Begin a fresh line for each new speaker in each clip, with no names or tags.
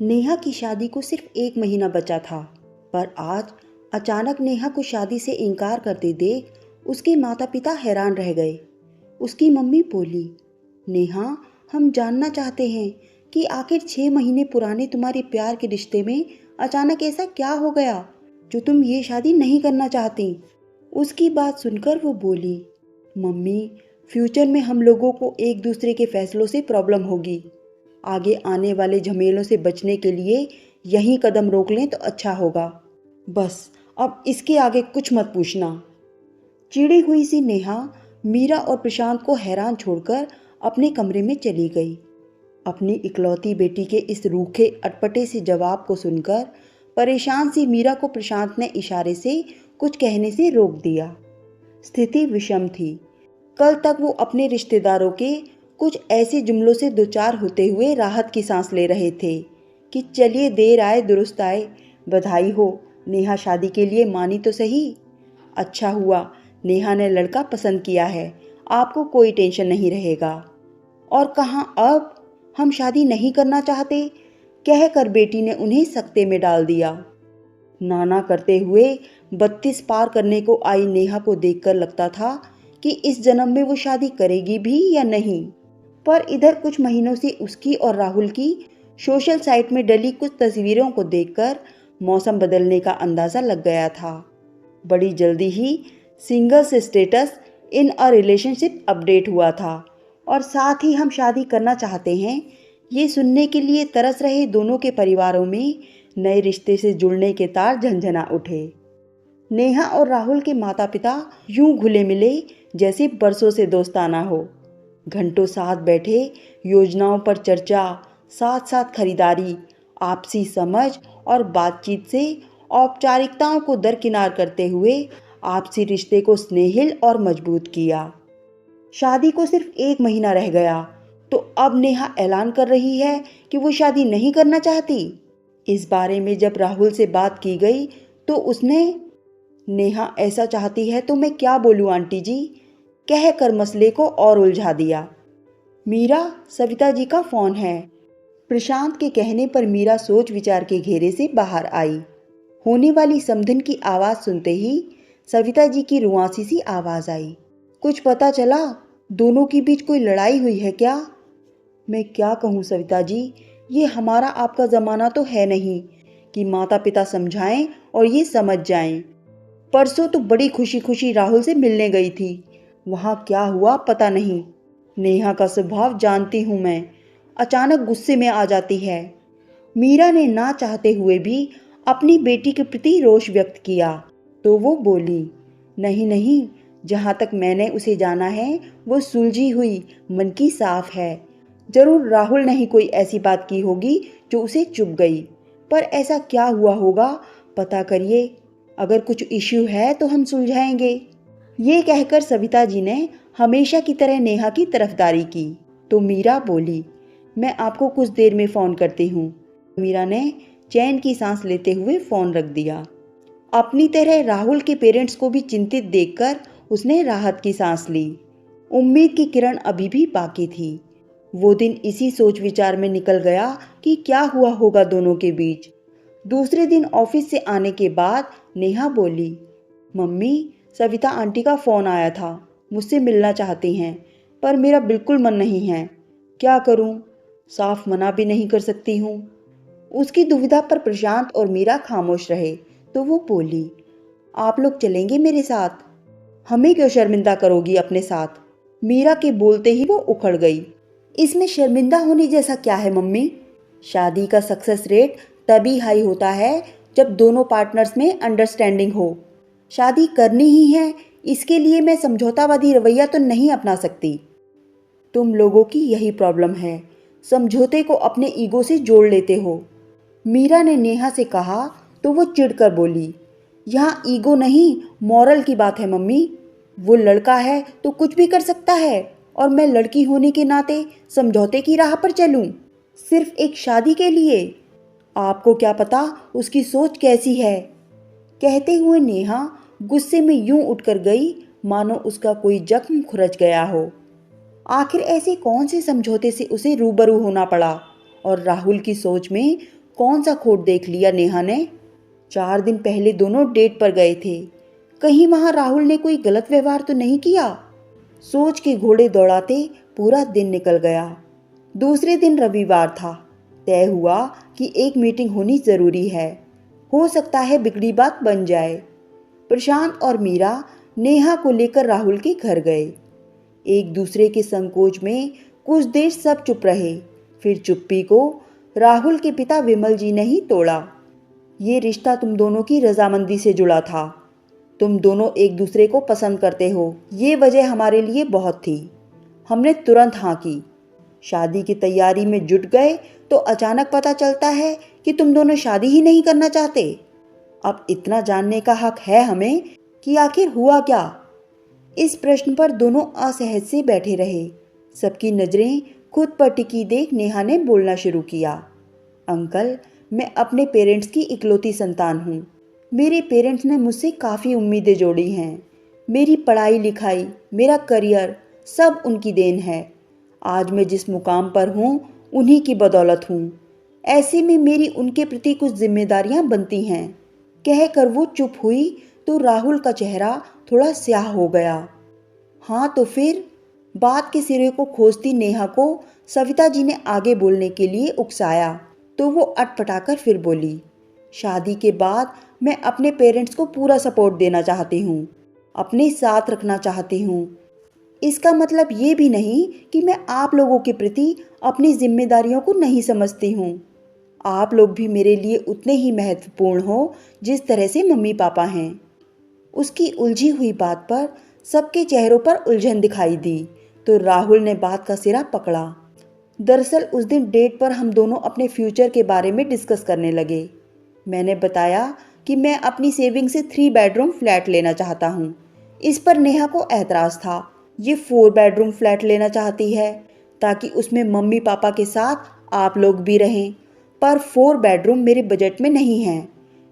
नेहा की शादी को सिर्फ 1 महीना बचा था, पर आज अचानक नेहा को शादी से इनकार करते देख उसके माता पिता हैरान रह गए। उसकी मम्मी बोली, नेहा, हम जानना चाहते हैं कि आखिर 6 महीने पुराने तुम्हारे प्यार के रिश्ते में अचानक ऐसा क्या हो गया जो तुम ये शादी नहीं करना चाहती। उसकी बात सुनकर वो बोली, मम्मी, फ्यूचर में हम लोगों को एक दूसरे के फैसलों से प्रॉब्लम होगी। आगे आने वाले झमेलों से बचने के लिए यही कदम रोक लें तो अच्छा होगा। बस अब इसके आगे कुछ मत पूछना। चिड़ी हुई सी नेहा मीरा और प्रशांत को हैरान छोड़कर अपने कमरे में चली गई। अपनी इकलौती बेटी के इस रूखे अटपटे से जवाब को सुनकर परेशान सी मीरा को प्रशांत ने इशारे से कुछ कहने से रोक दिया। स्थिति विषम थी। कल तक वो अपने रिश्तेदारों के कुछ ऐसे जुमलों से दो चार होते हुए राहत की सांस ले रहे थे कि चलिए देर आए दुरुस्त आए, बधाई हो, नेहा शादी के लिए मानी तो सही। अच्छा हुआ नेहा ने लड़का पसंद किया है, आपको कोई टेंशन नहीं रहेगा। और कहाँ अब, हम शादी नहीं करना चाहते, कहकर बेटी ने उन्हें सकते में डाल दिया। नाना करते हुए 32 पार करने को आई नेहा को देखकर लगता था कि इस जन्म में वो शादी करेगी भी या नहीं। पर इधर कुछ महीनों से उसकी और राहुल की सोशल साइट में डली कुछ तस्वीरों को देखकर मौसम बदलने का अंदाज़ा लग गया था। बड़ी जल्दी ही singles status in a relationship update हुआ था और साथ ही हम शादी करना चाहते हैं ये सुनने के लिए तरस रहे दोनों के परिवारों में नए रिश्ते से जुड़ने के तार झंझना उठे। नेहा और राहुल के माता पिता यूं घुले मिले जैसे बरसों से दोस्ताना हो। घंटों साथ बैठे योजनाओं पर चर्चा, साथ साथ खरीदारी, आपसी समझ और बातचीत से औपचारिकताओं को दरकिनार करते हुए आपसी रिश्ते को स्नेहिल और मजबूत किया। शादी को सिर्फ 1 महीना रह गया तो अब नेहा ऐलान कर रही है कि वो शादी नहीं करना चाहती। इस बारे में जब राहुल से बात की गई तो उसने, नेहा ऐसा चाहती है तो मैं क्या बोलूं आंटी जी, कहकर मसले को और उलझा दिया। मीरा, सविता जी का फोन है। प्रशांत के कहने पर मीरा सोच विचार के घेरे से बाहर आई। होने वाली समधन की आवाज़ सुनते ही सविता जी की रुआंसी सी आवाज़ आई, कुछ पता चला? दोनों के बीच कोई लड़ाई हुई है क्या? मैं क्या कहूँ सविता जी, ये हमारा आपका ज़माना तो है नहीं कि माता पिता समझाएं और ये समझ जाएं। परसों तो बड़ी खुशी खुशी राहुल से मिलने गई थी, वहाँ क्या हुआ पता नहीं। नेहा का स्वभाव जानती हूँ मैं, अचानक गुस्से में आ जाती है। मीरा ने ना चाहते हुए भी अपनी बेटी के प्रति रोष व्यक्त किया तो वो बोली, नहीं नहीं, जहाँ तक मैंने उसे जाना है वो सुलझी हुई मन की साफ है। जरूर राहुल ने ही कोई ऐसी बात की होगी जो उसे चुभ गई, पर ऐसा क्या हुआ होगा पता करिए, अगर कुछ इश्यू है तो हम सुलझाएंगे। ये कहकर सविता जी ने हमेशा की तरह नेहा की तरफदारी की तो मीरा बोली, मैं आपको कुछ देर में फ़ोन करती हूँ। मीरा ने चैन की सांस लेते हुए फ़ोन रख दिया। अपनी तरह राहुल के पेरेंट्स को भी चिंतित देखकर उसने राहत की सांस ली। उम्मीद की किरण अभी भी बाकी थी। वो दिन इसी सोच विचार में निकल गया कि क्या हुआ होगा दोनों के बीच। दूसरे दिन ऑफिस से आने के बाद नेहा बोली, मम्मी, सविता आंटी का फ़ोन आया था, मुझसे मिलना चाहती हैं, पर मेरा बिल्कुल मन नहीं है, क्या करूं? साफ मना भी नहीं कर सकती हूं। उसकी दुविधा पर प्रशांत और मीरा खामोश रहे तो वो बोली, आप लोग चलेंगे मेरे साथ? हमें क्यों शर्मिंदा करोगी अपने साथ? मीरा के बोलते ही वो उखड़ गई। इसमें शर्मिंदा होने जैसा क्या है मम्मी? शादी का सक्सेस रेट तभी हाई होता है जब दोनों पार्टनर्स में अंडरस्टैंडिंग हो। शादी करनी ही है, इसके लिए मैं समझौतावादी रवैया तो नहीं अपना सकती। तुम लोगों की यही प्रॉब्लम है, समझौते को अपने ईगो से जोड़ लेते हो। मीरा ने नेहा से कहा तो वो चिढ़कर बोली, यहाँ ईगो नहीं मॉरल की बात है मम्मी। वो लड़का है तो कुछ भी कर सकता है और मैं लड़की होने के नाते समझौते की राह पर चलूं, सिर्फ एक शादी के लिए? आपको क्या पता उसकी सोच कैसी है? कहते हुए नेहा गुस्से में यूं उठकर गई मानो उसका कोई जख्म खुरच गया हो। आखिर ऐसे कौन से समझौते से उसे रूबरू होना पड़ा और राहुल की सोच में कौन सा खोट देख लिया नेहा ने? 4 दिन पहले दोनों डेट पर गए थे। कहीं वहां राहुल ने कोई गलत व्यवहार तो नहीं किया? सोच के घोड़े दौड़ाते पूरा दिन निकल गया। दूसरे दिन रविवार था। तय हुआ कि एक मीटिंग होनी जरूरी है। हो सकता है बिगड़ी बात बन जाए। प्रशांत और मीरा नेहा को लेकर राहुल के घर गए। एक दूसरे के संकोच में कुछ देर सब चुप रहे। फिर चुप्पी को राहुल के पिता विमल जी ने ही तोड़ा। ये रिश्ता तुम दोनों की रजामंदी से जुड़ा था। तुम दोनों एक दूसरे को पसंद करते हो, ये वजह हमारे लिए बहुत थी। हमने तुरंत हाँ की। शादी की तैयारी में जुट गए तो अचानक पता चलता है कि तुम दोनों शादी ही नहीं करना चाहते। अब इतना जानने का हक है हमें कि आखिर हुआ क्या? इस प्रश्न पर दोनों असहज से बैठे रहे। सबकी नजरें खुद पर टिकी देख नेहा ने बोलना शुरू किया। अंकल, मैं अपने पेरेंट्स की इकलौती संतान हूँ। मेरे पेरेंट्स ने मुझसे काफ़ी उम्मीदें जोड़ी हैं। मेरी पढ़ाई लिखाई, मेरा करियर सब उनकी देन है। आज मैं जिस मुकाम पर हूँ उन्हीं की बदौलत हूँ। ऐसे में मेरी उनके प्रति कुछ जिम्मेदारियाँ बनती हैं। कहकर वो चुप हुई तो राहुल का चेहरा थोड़ा स्याह हो गया। हाँ तो फिर? बात के सिरे को खोजती नेहा को सविता जी ने आगे बोलने के लिए उकसाया तो वो अटपटाकर फिर बोली, शादी के बाद मैं अपने पेरेंट्स को पूरा सपोर्ट देना चाहती हूँ, अपने साथ रखना चाहती हूँ। इसका मतलब ये भी नहीं कि मैं आप लोगों के प्रति अपनी जिम्मेदारियों को नहीं समझती हूँ। आप लोग भी मेरे लिए उतने ही महत्वपूर्ण हो जिस तरह से मम्मी पापा हैं। उसकी उलझी हुई बात पर सबके चेहरों पर उलझन दिखाई दी तो राहुल ने बात का सिरा पकड़ा। दरअसल उस दिन डेट पर हम दोनों अपने फ्यूचर के बारे में डिस्कस करने लगे। मैंने बताया कि मैं अपनी सेविंग से 3 बेडरूम फ्लैट लेना चाहता हूँ। इस पर नेहा को एतराज़ था। ये 4 बेडरूम फ्लैट लेना चाहती है ताकि उसमें मम्मी पापा के साथ आप लोग भी रहें, पर 4 बेडरूम मेरे बजट में नहीं है।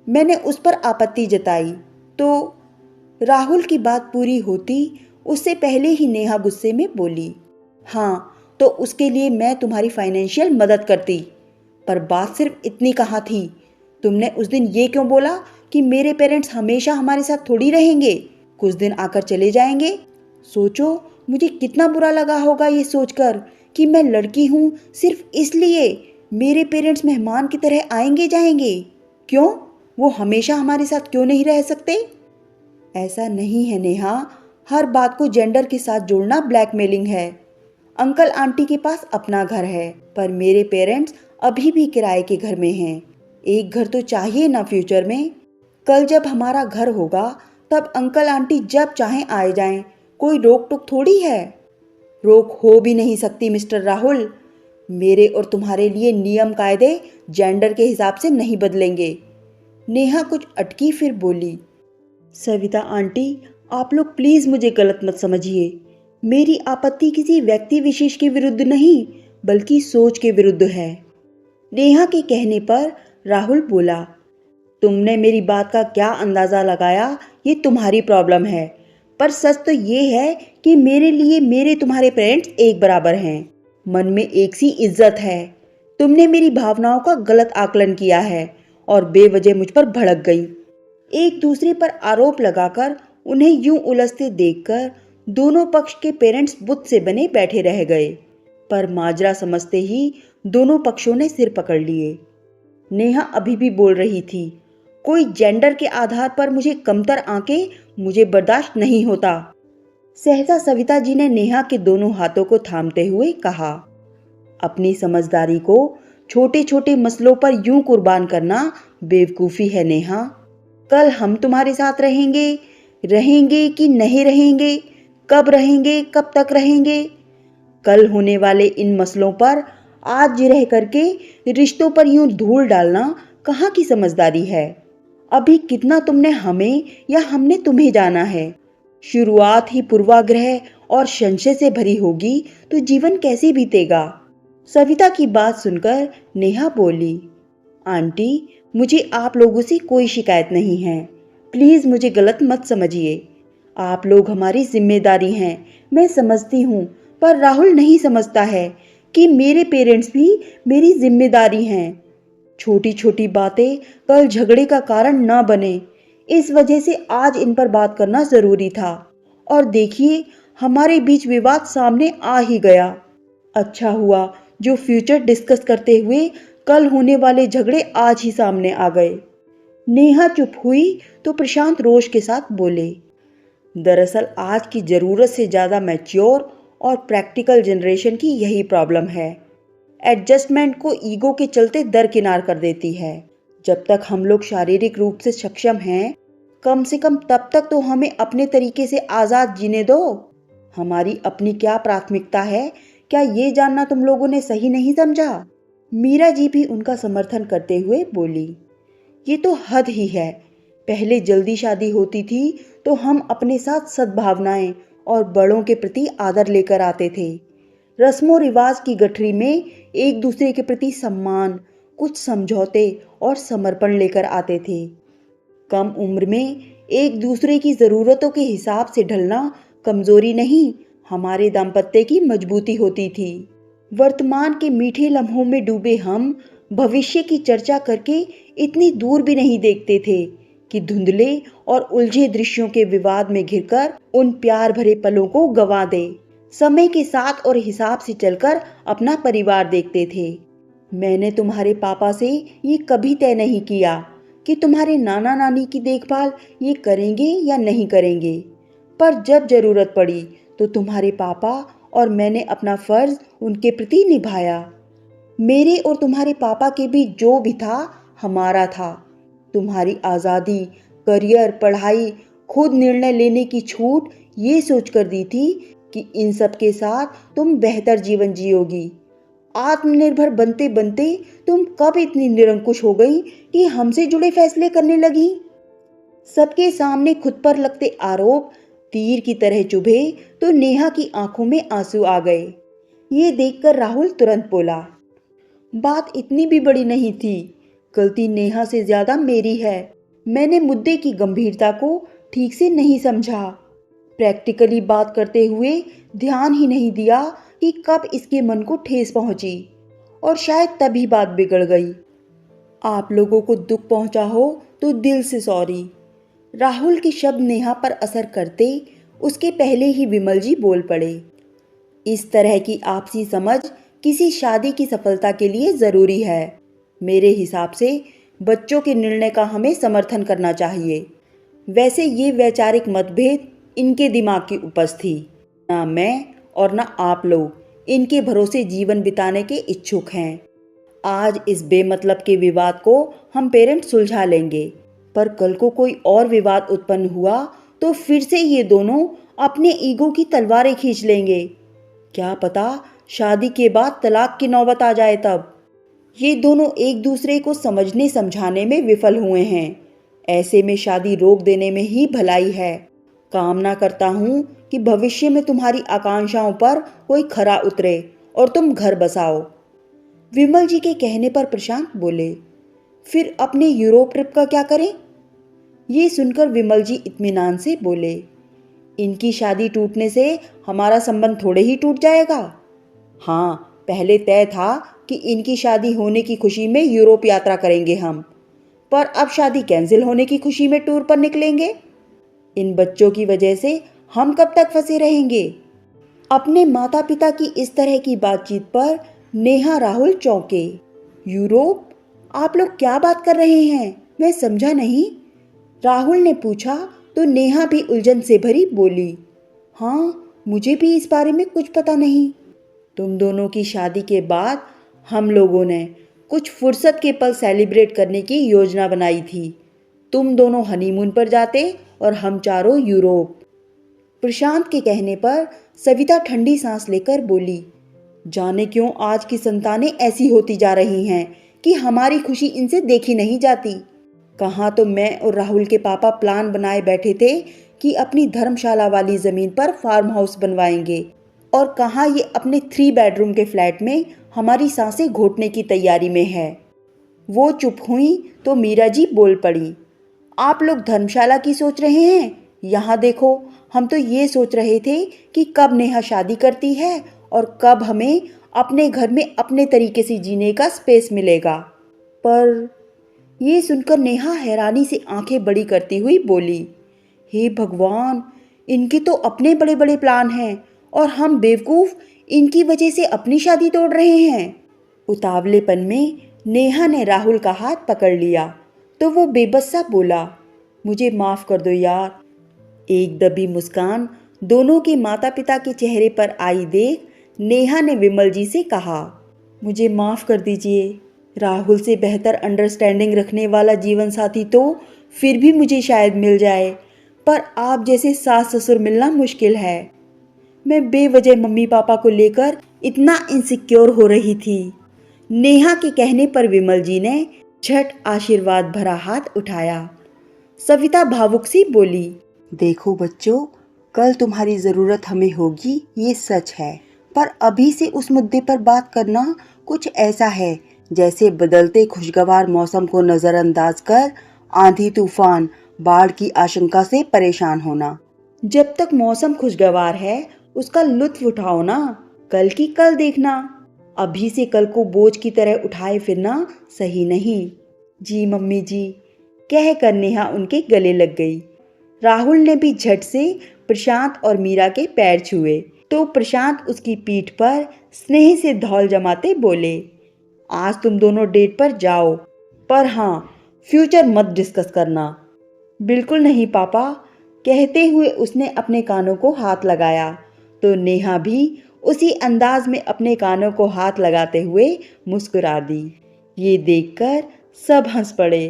मैंने उस पर आपत्ति जताई तो राहुल की बात पूरी होती उससे पहले ही नेहा गुस्से में बोली, हाँ तो उसके लिए मैं तुम्हारी फाइनेंशियल मदद करती, पर बात सिर्फ इतनी कहाँ थी। तुमने उस दिन ये क्यों बोला कि मेरे पेरेंट्स हमेशा हमारे साथ थोड़ी रहेंगे, कुछ दिन आकर चले जाएंगे। सोचो मुझे कितना बुरा लगा होगा ये सोचकर कि मैं लड़की हूँ सिर्फ इसलिए मेरे पेरेंट्स मेहमान की तरह आएंगे जाएंगे। क्यों, वो हमेशा हमारे साथ क्यों नहीं रह सकते? ऐसा नहीं है नेहा, हर बात को जेंडर के साथ जोड़ना ब्लैकमेलिंग है। अंकल आंटी के पास अपना घर है पर मेरे पेरेंट्स अभी भी किराए के घर में हैं। एक घर तो चाहिए ना फ्यूचर में। कल जब हमारा घर होगा तब अंकल आंटी जब चाहें आए जाएं, कोई रोक टोक थोड़ी है। रोक हो भी नहीं सकती मिस्टर राहुल। मेरे और तुम्हारे लिए नियम कायदे जेंडर के हिसाब से नहीं बदलेंगे। नेहा कुछ अटकी फिर बोली, सविता आंटी आप लोग प्लीज़ मुझे गलत मत समझिए। मेरी आपत्ति किसी व्यक्ति विशेष के विरुद्ध नहीं बल्कि सोच के विरुद्ध है। नेहा के कहने पर राहुल बोला, तुमने मेरी बात का क्या अंदाज़ा लगाया ये तुम्हारी प्रॉब्लम है, पर सच तो ये है कि मेरे लिए मेरे तुम्हारे पेरेंट्स एक बराबर हैं। मन में एक सी इज्जत है। तुमने मेरी भावनाओं का गलत आकलन किया है और बेवजह मुझ पर भड़क गई। एक दूसरे पर आरोप लगाकर उन्हें यूं उलझते देखकर दोनों पक्ष के पेरेंट्स बुत से बने बैठे रह गए, पर माजरा समझते ही दोनों पक्षों ने सिर पकड़ लिए। नेहा अभी भी बोल रही थी, कोई जेंडर के आधार पर मुझे कमतर आंके मुझे बर्दाश्त नहीं होता। सहसा सविता जी ने नेहा के दोनों हाथों को थामते हुए कहा, अपनी समझदारी को छोटे छोटे मसलों पर यूं कुर्बान करना बेवकूफ़ी है नेहा। कल हम तुम्हारे साथ रहेंगे कि नहीं रहेंगे, कब रहेंगे, कब तक रहेंगे। कल होने वाले इन मसलों पर आज रह करके रिश्तों पर यूं धूल डालना कहाँ की समझदारी है। अभी कितना तुमने हमें या हमने तुम्हें जाना है। शुरुआत ही पूर्वाग्रह और संशय से भरी होगी तो जीवन कैसे बीतेगा। सविता की बात सुनकर नेहा बोली, आंटी मुझे आप लोगों से कोई शिकायत नहीं है, प्लीज़ मुझे गलत मत समझिए। आप लोग हमारी जिम्मेदारी हैं, मैं समझती हूँ, पर राहुल नहीं समझता है कि मेरे पेरेंट्स भी मेरी जिम्मेदारी हैं। छोटी छोटी बातें कल झगड़े का कारण ना बने, इस वजह से आज इन पर बात करना जरूरी था। और देखिए, हमारे बीच विवाद सामने आ ही गया। अच्छा हुआ जो फ्यूचर डिस्कस करते हुए कल होने वाले झगड़े आज ही सामने आ गए। नेहा चुप हुई तो प्रशांत रोष के साथ बोले, दरअसल आज की ज़रूरत से ज़्यादा मैच्योर और प्रैक्टिकल जनरेशन की यही प्रॉब्लम है। एडजस्टमेंट को ईगो के चलते दरकिनार कर देती है। जब तक हम लोग शारीरिक रूप से सक्षम हैं, कम से कम तब तक तो हमें अपने तरीके से आज़ाद जीने दो। हमारी अपनी क्या प्राथमिकता है, क्या ये जानना तुम लोगों ने सही नहीं समझा? मीरा जी भी उनका समर्थन करते हुए बोली, ये तो हद ही है। पहले जल्दी शादी होती थी तो हम अपने साथ सद्भावनाएं और बड़ों के प्रति आदर लेकर आते थे। रस्मों रिवाज की गठरी में एक दूसरे के प्रति सम्मान, कुछ समझौते और समर्पण लेकर आते थे। कम उम्र में एक दूसरे की ज़रूरतों के हिसाब से ढलना कमज़ोरी नहीं, हमारे दाम्पत्य की मजबूती होती थी। वर्तमान के मीठे लम्हों में डूबे हम भविष्य की चर्चा करके इतनी दूर भी नहीं देखते थे कि धुंधले और उलझे दृश्यों के विवाद में घिरकर उन प्यार भरे पलों को गंवा दे। समय के साथ और हिसाब से चलकर अपना परिवार देखते थे। मैंने तुम्हारे पापा से ये कभी तय नहीं किया कि तुम्हारे नाना नानी की देखभाल ये करेंगे या नहीं करेंगे, पर जब जरूरत पड़ी तो तुम्हारे पापा और मैंने अपना फर्ज उनके प्रति निभाया। मेरे और तुम्हारे पापा के बीच जो भी था हमारा था। तुम्हारी आज़ादी, करियर, पढ़ाई, खुद निर्णय लेने की छूट ये सोचकर दी थी कि इन सब के साथ तुम बेहतर जीवन जियोगी। आत्मनिर्भर बनते बनते तुम कब इतनी निरंकुश हो गई कि हमसे जुड़े फैसले करने लगी? सबके सामने खुद पर लगते आरोप तीर की तरह चुभे तो नेहा की आंखों में आंसू आ गए। ये देखकर राहुल तुरंत बोला, बात इतनी भी बड़ी नहीं थी। गलती नेहा से ज्यादा मेरी है। मैंने मुद्दे की गंभीरता को ठीक से नहीं समझा। प्रैक्टिकली बात करते हुए ध्यान ही नहीं दिया कि कब इसके मन को ठेस पहुंची, और शायद तभी बात बिगड़ गई। आप लोगों को दुख पहुंचा हो तो दिल से सॉरी। राहुल के शब्द नेहा पर असर करते उसके पहले ही विमल जी बोल पड़े, इस तरह की आपसी समझ किसी शादी की सफलता के लिए ज़रूरी है। मेरे हिसाब से बच्चों के निर्णय का हमें समर्थन करना चाहिए। वैसे ये वैचारिक मतभेद इनके दिमाग की उपज थी। ना मैं और ना आप लोग इनके भरोसे जीवन बिताने के इच्छुक हैं। आज इस बेमतलब के विवाद को हम पेरेंट्स सुलझा लेंगे, पर कल को कोई और विवाद उत्पन्न हुआ तो फिर से ये दोनों अपने ईगो की तलवारें खींच लेंगे। क्या पता शादी के बाद तलाक की नौबत आ जाए तब। ये दोनों एक दूसरे को समझने समझाने में विफल हुए हैं। ऐसे में शादी रोक देने में ही भलाई है। कामना करता हूँ कि भविष्य में तुम्हारी आकांक्षाओं पर कोई खरा उतरे और तुम घर बसाओ। विमल जी के कहने पर प्रशांत बोले, फिर अपने यूरोप ट्रिप का क्या करें? ये सुनकर विमल जी इत्मीनान से बोले, इनकी शादी टूटने से हमारा संबंध थोड़े ही टूट जाएगा। हाँ, पहले तय था कि इनकी शादी होने की खुशी में यूरोप यात्रा करेंगे हम, पर अब शादी कैंसिल होने की खुशी में टूर पर निकलेंगे। इन बच्चों की वजह से हम कब तक फंसे रहेंगे? अपने माता पिता की इस तरह की बातचीत पर नेहा राहुल चौंके। यूरोप? आप लोग क्या बात कर रहे हैं? मैं समझा नहीं। राहुल ने पूछा तो नेहा भी उलझन से भरी बोली, हाँ, मुझे भी इस बारे में कुछ पता नहीं। तुम दोनों की शादी के बाद हम लोगों ने कुछ फुर्सत के पल सेलिब्रेट करने की योजना बनाई थी। तुम दोनों हनीमून पर जाते और हम चारों यूरोप। प्रशांत के कहने पर सविता ठंडी सांस लेकर बोली, जाने क्यों आज की संतानें ऐसी होती जा रही हैं कि हमारी खुशी इनसे देखी नहीं जाती। कहाँ तो मैं और राहुल के पापा प्लान बनाए बैठे थे कि अपनी धर्मशाला वाली ज़मीन पर फार्म हाउस बनवाएंगे, और कहाँ ये अपने 3 बेडरूम के फ्लैट में हमारी सांसें घोटने की तैयारी में है। वो चुप हुई तो मीरा जी बोल पड़ी, आप लोग धर्मशाला की सोच रहे हैं? यहाँ देखो, हम तो ये सोच रहे थे कि कब नेहा शादी करती है और कब हमें अपने घर में अपने तरीके से जीने का स्पेस मिलेगा। पर ये सुनकर नेहा हैरानी से आंखें बड़ी करती हुई बोली, हे भगवान, इनके तो अपने बड़े बड़े प्लान हैं और हम बेवकूफ़ इनकी वजह से अपनी शादी तोड़ रहे हैं। उतावलेपन में नेहा ने राहुल का हाथ पकड़ लिया तो वो बेबस सा बोला, मुझे माफ़ कर दो यार। एक दबी मुस्कान दोनों के माता पिता के चेहरे पर आई देख नेहा ने विमल जी से कहा, मुझे माफ़ कर दीजिए। राहुल से बेहतर अंडरस्टैंडिंग रखने वाला जीवन साथी तो फिर भी मुझे शायद मिल जाए, पर आप जैसे सास ससुर मिलना मुश्किल है। मैं बेवजह मम्मी पापा को लेकर इतना इनसिक्योर हो रही थी। नेहा के कहने पर विमल जी ने झट आशीर्वाद भरा हाथ उठाया। सविता भावुक सी बोली, देखो बच्चों, कल तुम्हारी ज़रूरत हमें होगी, ये सच है, पर अभी से उस मुद्दे पर बात करना कुछ ऐसा है जैसे बदलते खुशगवार मौसम को नज़रअंदाज कर आंधी तूफान बाढ़ की आशंका से परेशान होना। जब तक मौसम खुशगवार है उसका लुत्फ उठाओ ना, कल की कल देखना। अभी से कल को बोझ की तरह उठाए फिरना सही नहीं। जी मम्मी जी, कह कर नेहा उनके गले लग गई। राहुल ने भी झट से प्रशांत और मीरा के पैर छुए तो प्रशांत उसकी पीठ पर स्नेह से धौल जमाते बोले, आज तुम दोनों डेट पर जाओ, पर हाँ, फ्यूचर मत डिस्कस करना। बिल्कुल नहीं पापा, कहते हुए उसने अपने कानों को हाथ लगाया तो नेहा भी उसी अंदाज में अपने कानों को हाथ लगाते हुए मुस्कुरा दी। ये देखकर सब हंस पड़े।